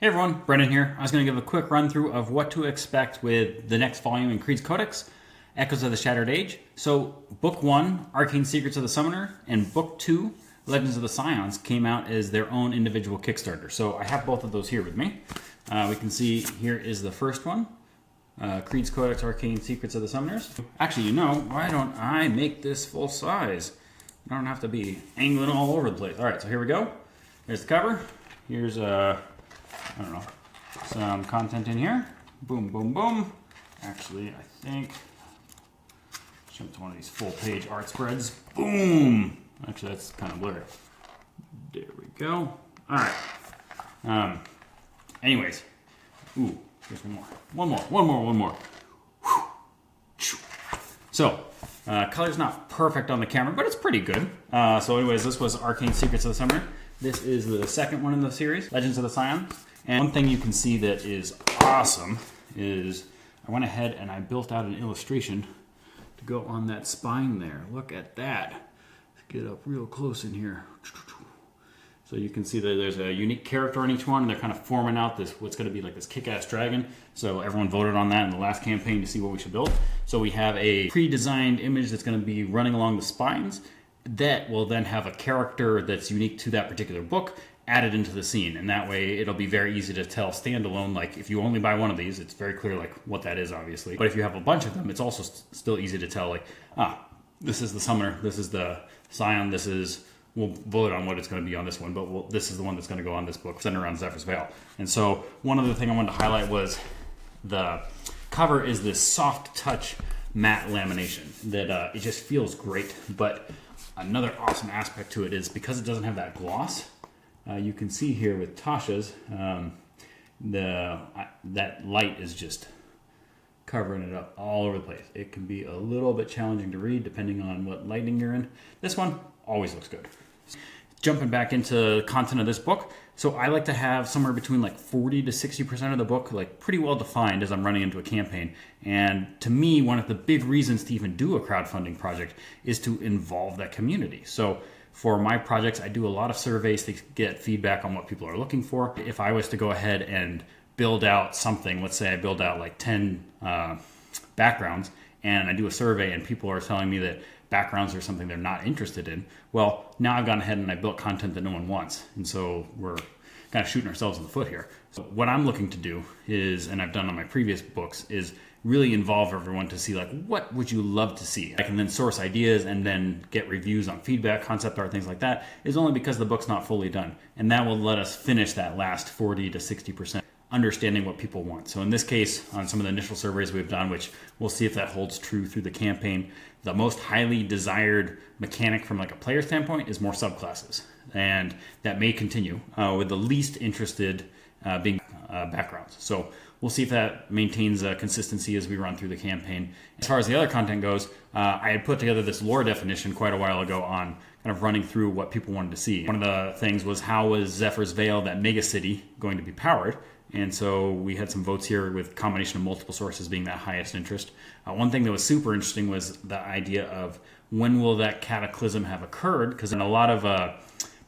Hey everyone, Brendan here. I was going to give a quick run through of what to expect with the next volume in Creed's Codex, Echoes of the Shattered Age. So, Book 1, Arcane Secrets of the Summoner, and Book 2, Legends of the Scions, came out as their own individual Kickstarter. So I have both of those here with me. We can see here is the first one, Creed's Codex, Arcane Secrets of the Summoners. Actually, why don't I make this full size? I don't have to be angling all over the place. All right, so here we go. Here's the cover. Here's I don't know, some content in here. Boom, boom, boom. Actually, I think, jump to one of these full page art spreads. Boom! Actually, that's kind of blurry. There we go. All right. Anyways. Ooh, there's one more. So, color's not perfect on the camera, but it's pretty good. So anyways, this was Arcane Secrets of the Summoner. This is the second one in the series, Legends of the Scions. And one thing you can see that is awesome is I went ahead and I built out an illustration to go on that spine there. Look at that. Let's get up real close in here. So you can see that there's a unique character on each one, and they're kind of forming out this what's going to be like this kick-ass dragon. So everyone voted on that in the last campaign to see what we should build. So we have a pre-designed image that's going to be running along the spines that will then have a character that's unique to that particular book added into the scene, and that way it'll be very easy to tell standalone. Like if you only buy one of these, it's very clear like what that is, obviously. But if you have a bunch of them, it's also still easy to tell like, this is the summoner, this is the scion, this is, we'll vote on what it's going to be on this one, but this is the one that's going to go on this book, centered around Zephyr's Veil. And so one other thing I wanted to highlight was the cover is this soft touch matte lamination that it just feels great. But another awesome aspect to it is because it doesn't have that gloss, you can see here with Tasha's, that light is just covering it up all over the place. It can be a little bit challenging to read depending on what lighting you're in. This one always looks good. Jumping back into the content of this book, so I like to have somewhere between like 40 to 60% of the book like pretty well defined as I'm running into a campaign. And to me, one of the big reasons to even do a crowdfunding project is to involve that community. So for my projects, I do a lot of surveys to get feedback on what people are looking for. If I was to go ahead and build out something, let's say I build out like 10 backgrounds, and I do a survey and people are telling me that backgrounds are something they're not interested in, well, now I've gone ahead and I built content that no one wants. And so we're kind of shooting ourselves in the foot here. So what I'm looking to do is, and I've done on my previous books, is really involve everyone to see like, what would you love to see? I can then source ideas and then get reviews on feedback, concept art, things like that, is only because the book's not fully done. And that will let us finish that last 40 to 60%. Understanding what people want. So in this case, on some of the initial surveys we've done, which we'll see if that holds true through the campaign, the most highly desired mechanic from like a player standpoint is more subclasses. And that may continue with the least interested being backgrounds. So we'll see if that maintains consistency as we run through the campaign. As far as the other content goes, I had put together this lore definition quite a while ago on kind of running through what people wanted to see. One of the things was, how was Zephyr's Veil, that mega city, going to be powered? And so we had some votes here with combination of multiple sources being that highest interest. One thing that was super interesting was the idea of when will that cataclysm have occurred? Because in a lot of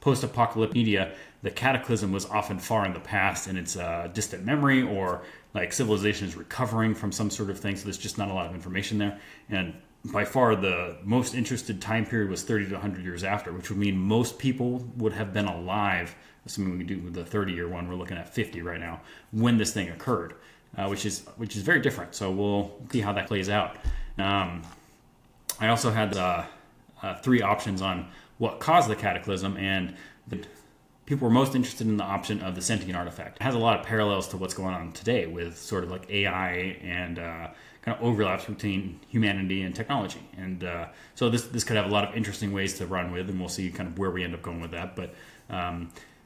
post-apocalyptic media, the cataclysm was often far in the past and it's a distant memory, or like civilization is recovering from some sort of thing. So there's just not a lot of information there. And by far the most interested time period was 30 to 100 years after, which would mean most people would have been alive. Assuming we do with the 30-year one, we're looking at 50 right now, when this thing occurred, which is very different. So we'll see how that plays out. I also had 3 options on what caused the cataclysm, and people were most interested in the option of the sentient artifact. It has a lot of parallels to what's going on today with sort of like AI and kind of overlaps between humanity and technology. And so this could have a lot of interesting ways to run with, and we'll see kind of where we end up going with that. But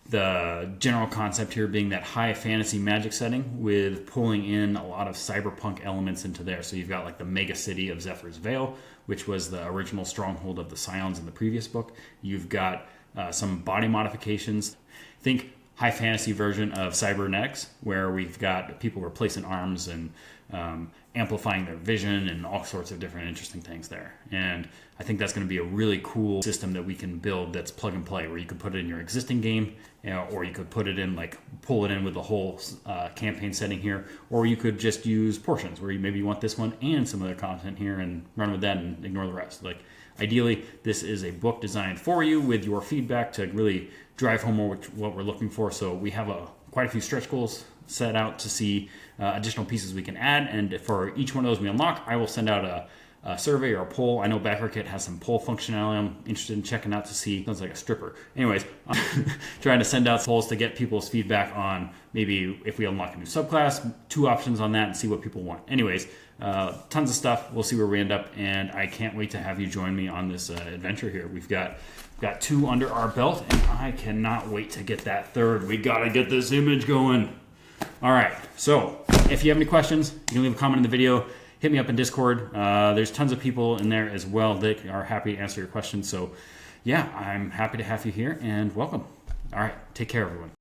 the general concept here being that high fantasy magic setting with pulling in a lot of cyberpunk elements into there. So you've got like the mega city of Zephyr's Veil, which was the original stronghold of the Scions in the previous book. You've got some body modifications. Think high fantasy version of cybernetics, where we've got people replacing arms and amplifying their vision and all sorts of different interesting things there. And I think that's going to be a really cool system that we can build that's plug and play, where you could put it in your existing game, or you could put it in, like, pull it in with the whole campaign setting here, or you could just use portions where you want this one and some other content here and run with that and ignore the rest. Like, ideally, this is a book designed for you with your feedback to really drive home what we're looking for. So we have quite a few stretch goals set out to see additional pieces we can add, and for each one of those we unlock, I will send out a survey or a poll. I know BackerKit has some poll functionality I'm interested in checking out to see. Sounds like a stripper. Anyways, I'm trying to send out polls to get people's feedback on maybe if we unlock a new subclass, 2 options on that, and see what people want. Anyways, tons of stuff. We'll see where we end up, and I can't wait to have you join me on this adventure here. We've got 2 under our belt, and I cannot wait to get that 3rd. We gotta get this image going. All right, so if you have any questions, you can leave a comment in the video. Hit me up in Discord. There's tons of people in there as well that are happy to answer your questions. So yeah, I'm happy to have you here, and welcome. All right, take care, everyone.